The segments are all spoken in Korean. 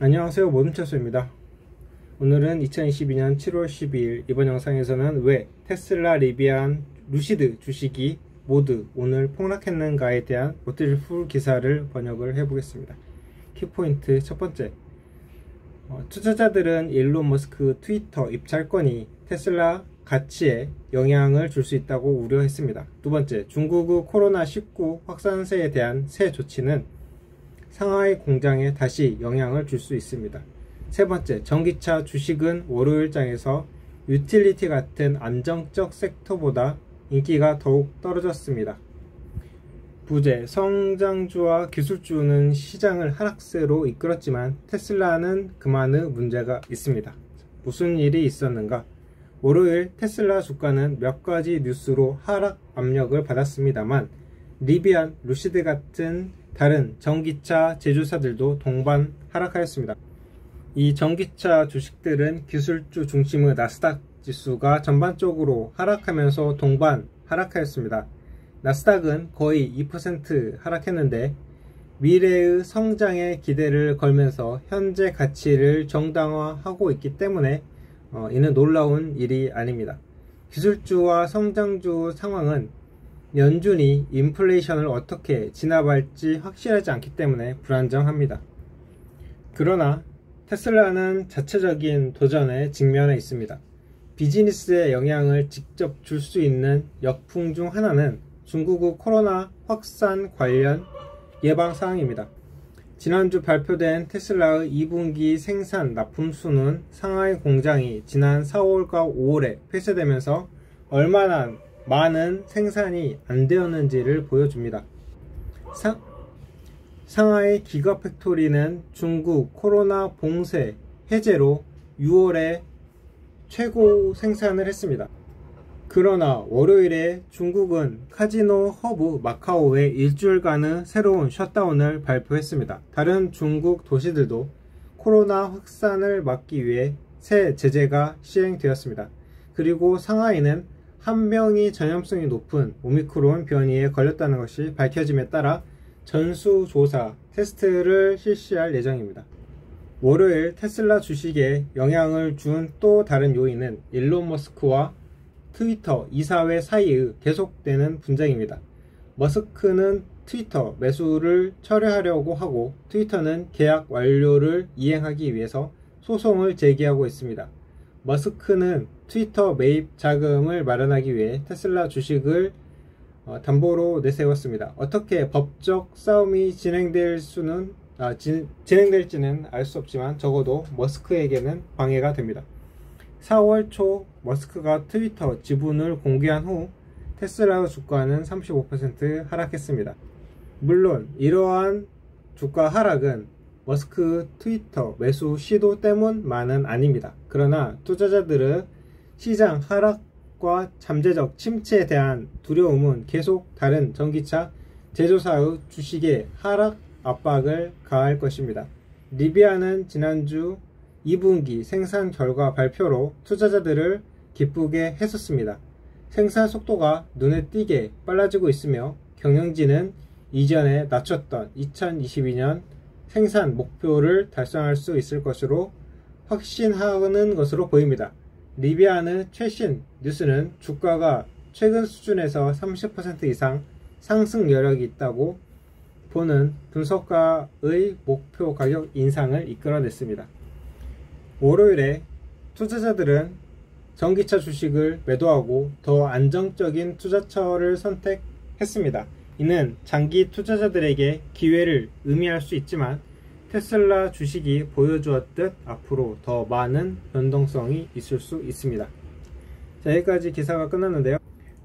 안녕하세요, 모든차수입니다. 오늘은 2022년 7월 12일 이번 영상에서는 왜 테슬라, 리비안, 루시드 주식이 모두 오늘 폭락했는가에 대한 모티지풀 기사를 번역을 해보겠습니다. 키포인트 첫 번째, 투자자들은 일론 머스크 트위터 입찰권이 테슬라 가치에 영향을 줄 수 있다고 우려했습니다. 두 번째, 중국의 코로나19 확산세에 대한 새 조치는 상하이 공장에 다시 영향을 줄 수 있습니다. 세 번째, 전기차 주식은 월요일장에서 유틸리티 같은 안정적 섹터보다 인기가 더욱 떨어졌습니다. 부재, 성장주와 기술주는 시장을 하락세로 이끌었지만 테슬라는 그만의 문제가 있습니다. 무슨 일이 있었는가? 월요일 테슬라 주가는 몇 가지 뉴스로 하락 압력을 받았습니다만 리비안, 루시드 같은 다른 전기차 제조사들도 동반 하락하였습니다. 이 전기차 주식들은 기술주 중심의 나스닥 지수가 전반적으로 하락하면서 동반 하락하였습니다. 나스닥은 거의 2% 하락했는데 미래의 성장에 기대를 걸면서 현재 가치를 정당화하고 있기 때문에 이는 놀라운 일이 아닙니다. 기술주와 성장주 상황은 연준이 인플레이션을 어떻게 진압할지 확실하지 않기 때문에 불안정합니다. 그러나 테슬라는 자체적인 도전에 직면해 있습니다. 비즈니스에 영향을 직접 줄 수 있는 역풍 중 하나는 중국의 코로나 확산 관련 예방사항입니다. 지난주 발표된 테슬라의 2분기 생산 납품수는 상하이 공장이 지난 4월과 5월에 폐쇄되면서 얼마나 많은 생산이 안 되었는지를 보여줍니다. 상하이 기가팩토리는 중국 코로나 봉쇄 해제로 6월에 최고 생산을 했습니다. 그러나 월요일에 중국은 카지노 허브 마카오의 일주일간의 새로운 셧다운을 발표했습니다. 다른 중국 도시들도 코로나 확산을 막기 위해 새 제재가 시행되었습니다. 그리고 상하이는 한 명이 전염성이 높은 오미크론 변이에 걸렸다는 것이 밝혀짐에 따라 전수조사 테스트를 실시할 예정입니다. 월요일 테슬라 주식에 영향을 준 또 다른 요인은 일론 머스크와 트위터 이사회 사이의 계속되는 분쟁입니다. 머스크는 트위터 매수를 철회하려고 하고 트위터는 계약 완료를 이행하기 위해서 소송을 제기하고 있습니다. 머스크는 트위터 매입 자금을 마련하기 위해 테슬라 주식을 담보로 내세웠습니다. 어떻게 법적 싸움이 진행될지는 알 수 없지만 적어도 머스크에게는 방해가 됩니다. 4월 초 머스크가 트위터 지분을 공개한 후 테슬라의 주가는 35% 하락했습니다. 물론 이러한 주가 하락은 머스크 트위터 매수 시도 때문만은 아닙니다. 그러나 투자자들의 시장 하락과 잠재적 침체에 대한 두려움은 계속 다른 전기차 제조사의 주식에 하락 압박을 가할 것입니다. 리비안은 지난주 2분기 생산 결과 발표로 투자자들을 기쁘게 했었습니다. 생산 속도가 눈에 띄게 빨라지고 있으며 경영진은 이전에 낮췄던 2022년 생산 목표를 달성할 수 있을 것으로 확신하는 것으로 보입니다. 리비안의 최신 뉴스는 주가가 최근 수준에서 30% 이상 상승 여력이 있다고 보는 분석가의 목표 가격 인상을 이끌어냈습니다. 월요일에 투자자들은 전기차 주식을 매도하고 더 안정적인 투자처를 선택했습니다. 이는 장기 투자자들에게 기회를 의미할 수 있지만 테슬라 주식이 보여주었듯 앞으로 더 많은 변동성이 있을 수 있습니다. 자, 여기까지 기사가 끝났는데요.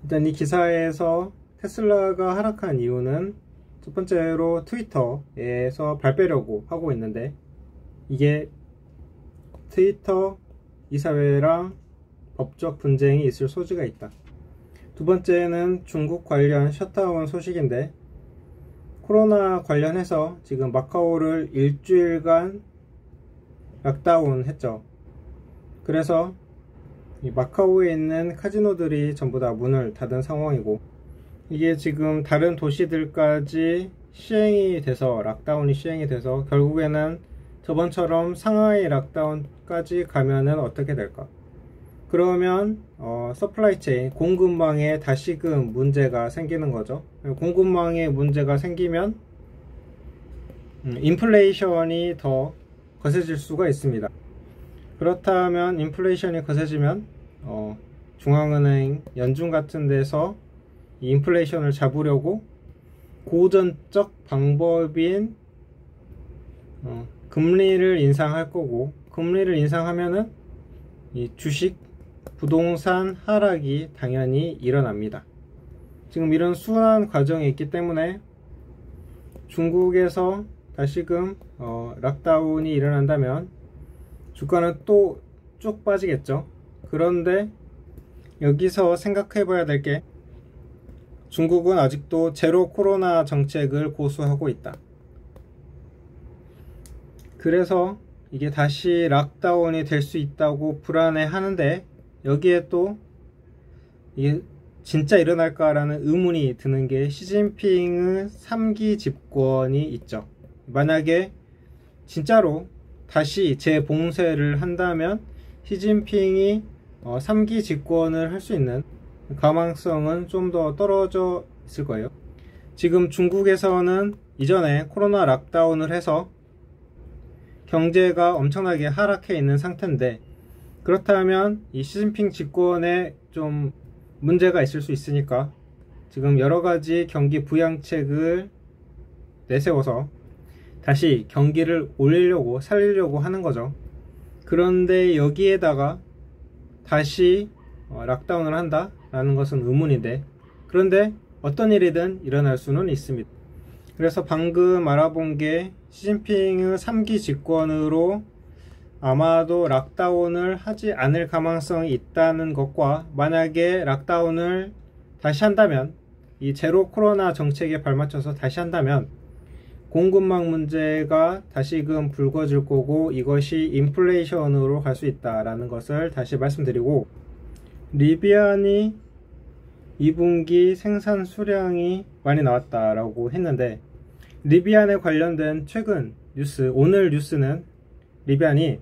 일단 이 기사에서 테슬라가 하락한 이유는 첫 번째로 트위터에서 발 빼려고 하고 있는데 이게 트위터 이사회랑 법적 분쟁이 있을 소지가 있다. 두 번째는 중국 관련 셧다운 소식인데 코로나 관련해서 지금 마카오를 일주일간 락다운 했죠. 그래서 이 마카오에 있는 카지노들이 전부 다 문을 닫은 상황이고 이게 지금 다른 도시들까지 시행이 돼서 락다운이 시행이 돼서 결국에는 저번처럼 상하이 락다운까지 가면은 어떻게 될까? 그러면 서플라이 체인, 공급망에 다시금 문제가 생기는 거죠. 공급망에 문제가 생기면 인플레이션이 더 거세질 수가 있습니다. 그렇다면 인플레이션이 거세지면 중앙은행, 연준 같은 데서 이 인플레이션을 잡으려고 고전적 방법인 금리를 인상할 거고, 금리를 인상하면은 이 주식, 부동산 하락이 당연히 일어납니다. 지금 이런 순환 과정이 있기 때문에 중국에서 다시금 락다운이 일어난다면 주가는 또 쭉 빠지겠죠. 그런데 여기서 생각해 봐야 될 게, 중국은 아직도 제로 코로나 정책을 고수하고 있다. 그래서 이게 다시 락다운이 될 수 있다고 불안해 하는데, 여기에 또 이게 진짜 일어날까라는 의문이 드는 게 시진핑의 3기 집권이 있죠. 만약에 진짜로 다시 재봉쇄를 한다면 시진핑이 3기 집권을 할 수 있는 가망성은 좀 더 떨어져 있을 거예요. 지금 중국에서는 이전에 코로나 락다운을 해서 경제가 엄청나게 하락해 있는 상태인데, 그렇다면 이 시진핑 집권에 좀 문제가 있을 수 있으니까 지금 여러가지 경기 부양책을 내세워서 다시 경기를 올리려고, 살리려고 하는 거죠. 그런데 여기에다가 다시 락다운을 한다 라는 것은 의문인데, 그런데 어떤 일이든 일어날 수는 있습니다. 그래서 방금 알아본 게 시진핑의 3기 집권으로 아마도 락다운을 하지 않을 가능성이 있다는 것과, 만약에 락다운을 다시 한다면, 이 제로 코로나 정책에 발맞춰서 다시 한다면 공급망 문제가 다시금 불거질 거고, 이것이 인플레이션으로 갈 수 있다라는 것을 다시 말씀드리고, 리비안이 2분기 생산 수량이 많이 나왔다라고 했는데, 리비안에 관련된 최근 뉴스, 오늘 뉴스는 리비안이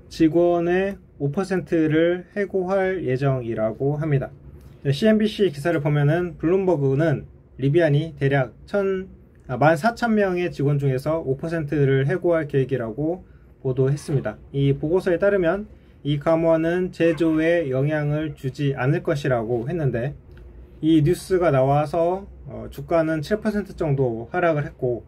직원의 5%를 해고할 예정이라고 합니다. CNBC 기사를 보면은 블룸버그는 리비안이 대략 14,000명의 직원 중에서 5%를 해고할 계획이라고 보도했습니다. 이 보고서에 따르면 이 감원은 제조에 영향을 주지 않을 것이라고 했는데, 이 뉴스가 나와서 주가는 7% 정도 하락을 했고,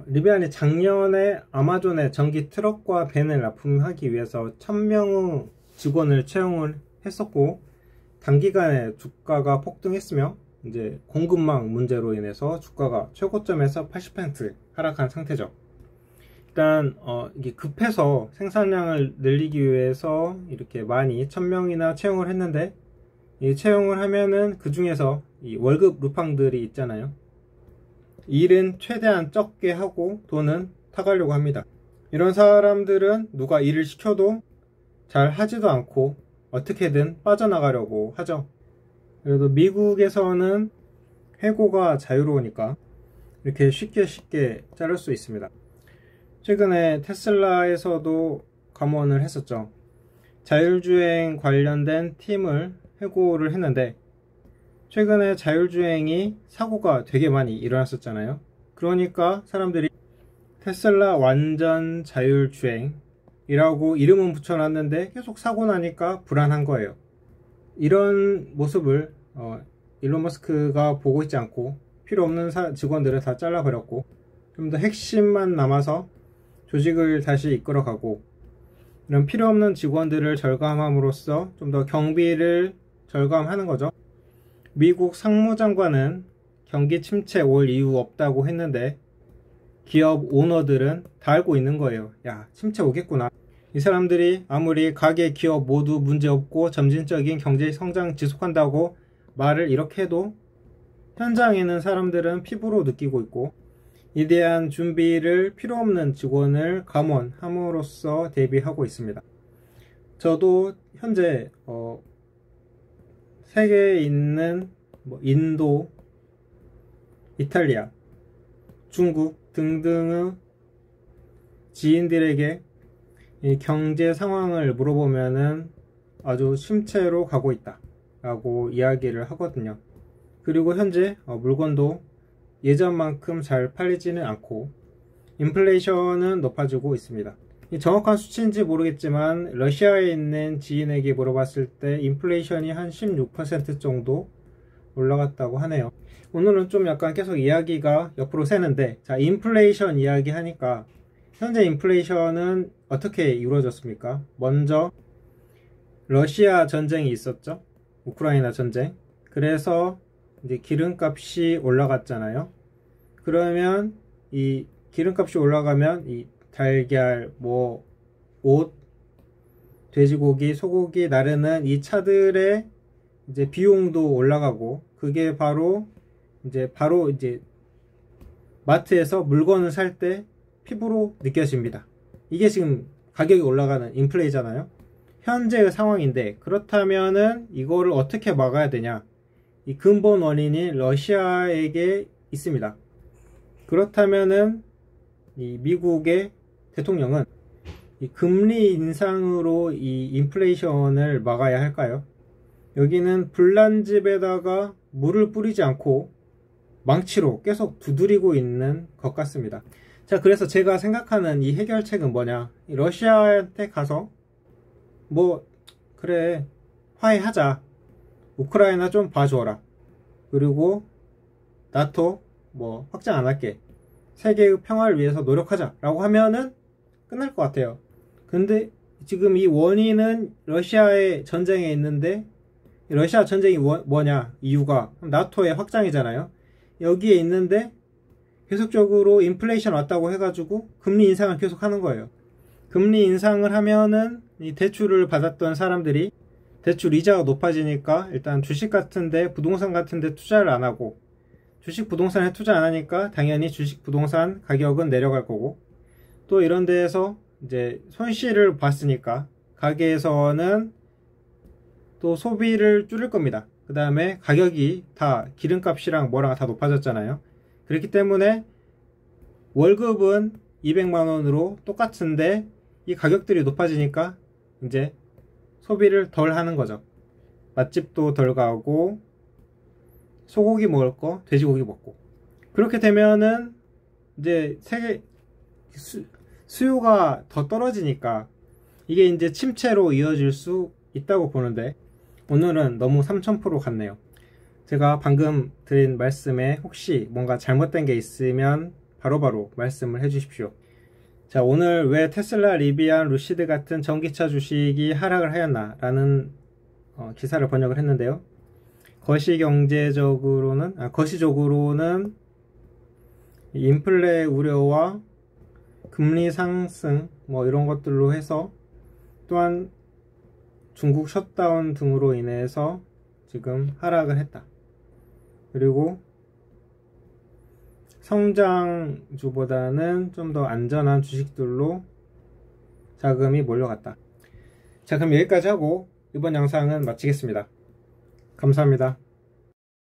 리비안이 작년에 아마존에 전기 트럭과 밴을 납품하기 위해서 1000명의 직원을 채용을 했었고, 단기간에 주가가 폭등했으며 이제 공급망 문제로 인해서 주가가 최고점에서 80% 하락한 상태죠. 일단 이게 급해서 생산량을 늘리기 위해서 이렇게 많이 1000명이나 채용을 했는데, 이 채용을 하면은 그 중에서 이 월급 루팡들이 있잖아요. 일은 최대한 적게 하고 돈은 타가려고 합니다. 이런 사람들은 누가 일을 시켜도 잘 하지도 않고 어떻게든 빠져나가려고 하죠. 그래도 미국에서는 해고가 자유로우니까 이렇게 쉽게 자를 수 있습니다. 최근에 테슬라에서도 감원을 했었죠. 자율주행 관련된 팀을 해고를 했는데, 최근에 자율주행이 사고가 되게 많이 일어났었잖아요. 그러니까 사람들이 테슬라 완전 자율주행이라고 이름은 붙여놨는데 계속 사고 나니까 불안한 거예요. 이런 모습을 일론 머스크가 보고 있지 않고 필요 없는 직원들을 다 잘라버렸고, 좀 더 핵심만 남아서 조직을 다시 이끌어가고, 이런 필요 없는 직원들을 절감함으로써 좀 더 경비를 절감하는 거죠. 미국 상무장관은 경기 침체 올 이유 없다고 했는데, 기업 오너들은 다 알고 있는 거예요. 야, 침체 오겠구나. 이 사람들이 아무리 가게, 기업 모두 문제없고 점진적인 경제 성장 지속한다고 말을 이렇게 해도 현장에는 사람들은 피부로 느끼고 있고, 이에 대한 준비를 필요 없는 직원을 감원함으로써 대비하고 있습니다. 저도 현재 세계에 있는 인도, 이탈리아, 중국, 등등의 지인들에게 이 경제 상황을 물어보면은 아주 침체로 가고 있다 라고 이야기를 하거든요. 그리고 현재 물건도 예전만큼 잘 팔리지는 않고 인플레이션은 높아지고 있습니다. 정확한 수치인지 모르겠지만 러시아에 있는 지인에게 물어봤을 때 인플레이션이 한 16% 정도 올라갔다고 하네요. 오늘은 좀 약간 계속 이야기가 옆으로 새는데, 자, 인플레이션 이야기 하니까 현재 인플레이션은 어떻게 이루어졌습니까? 먼저 러시아 전쟁이 있었죠. 우크라이나 전쟁. 그래서 이제 기름값이 올라갔잖아요. 그러면 이 기름값이 올라가면 이 달걀, 옷, 돼지고기, 소고기 나르는 이 차들의 이제 비용도 올라가고, 그게 바로 이제 마트에서 물건을 살 때 피부로 느껴집니다. 이게 지금 가격이 올라가는 인플레이잖아요. 현재의 상황인데, 그렇다면은 이거를 어떻게 막아야 되냐? 이 근본 원인이 러시아에게 있습니다. 그렇다면은 이 미국의 대통령은 이 금리 인상으로 이 인플레이션을 막아야 할까요? 여기는 불난 집에다가 물을 뿌리지 않고 망치로 계속 두드리고 있는 것 같습니다. 자, 그래서 제가 생각하는 이 해결책은 뭐냐? 러시아한테 가서 그래, 화해하자. 우크라이나 좀 봐줘라. 그리고 나토 확장 안 할게. 세계의 평화를 위해서 노력하자 라고 하면은 끝날 것 같아요. 근데 지금 이 원인은 러시아의 전쟁에 있는데, 러시아 전쟁이 뭐냐 이유가 나토의 확장이잖아요. 여기에 있는데 계속적으로 인플레이션 왔다고 해가지고 금리 인상을 계속 하는 거예요. 금리 인상을 하면은 이 대출을 받았던 사람들이 대출 이자가 높아지니까 일단 주식 같은데, 부동산 같은데 투자를 안 하고, 주식 부동산에 투자 안 하니까 당연히 주식 부동산 가격은 내려갈 거고, 또 이런 데에서 이제 손실을 봤으니까 가게에서는 또 소비를 줄일 겁니다. 그 다음에 가격이 다 기름값이랑 뭐랑 다 높아졌잖아요. 그렇기 때문에 월급은 200만원으로 똑같은데 이 가격들이 높아지니까 이제 소비를 덜 하는 거죠. 맛집도 덜 가고, 소고기 먹을 거 돼지고기 먹고. 그렇게 되면은 이제 세계 수요가 더 떨어지니까 이게 이제 침체로 이어질 수 있다고 보는데, 오늘은 너무 3000% 같네요. 제가 방금 드린 말씀에 혹시 뭔가 잘못된 게 있으면 바로바로 말씀을 해주십시오. 자, 오늘 왜 테슬라, 리비안, 루시드 같은 전기차 주식이 하락을 하였나 라는 기사를 번역을 했는데요. 거시적으로는 인플레 우려와 금리 상승 이런 것들로 해서, 또한 중국 셧다운 등으로 인해서 지금 하락을 했다. 그리고 성장주보다는 좀 더 안전한 주식들로 자금이 몰려갔다. 자, 그럼 여기까지 하고 이번 영상은 마치겠습니다. 감사합니다.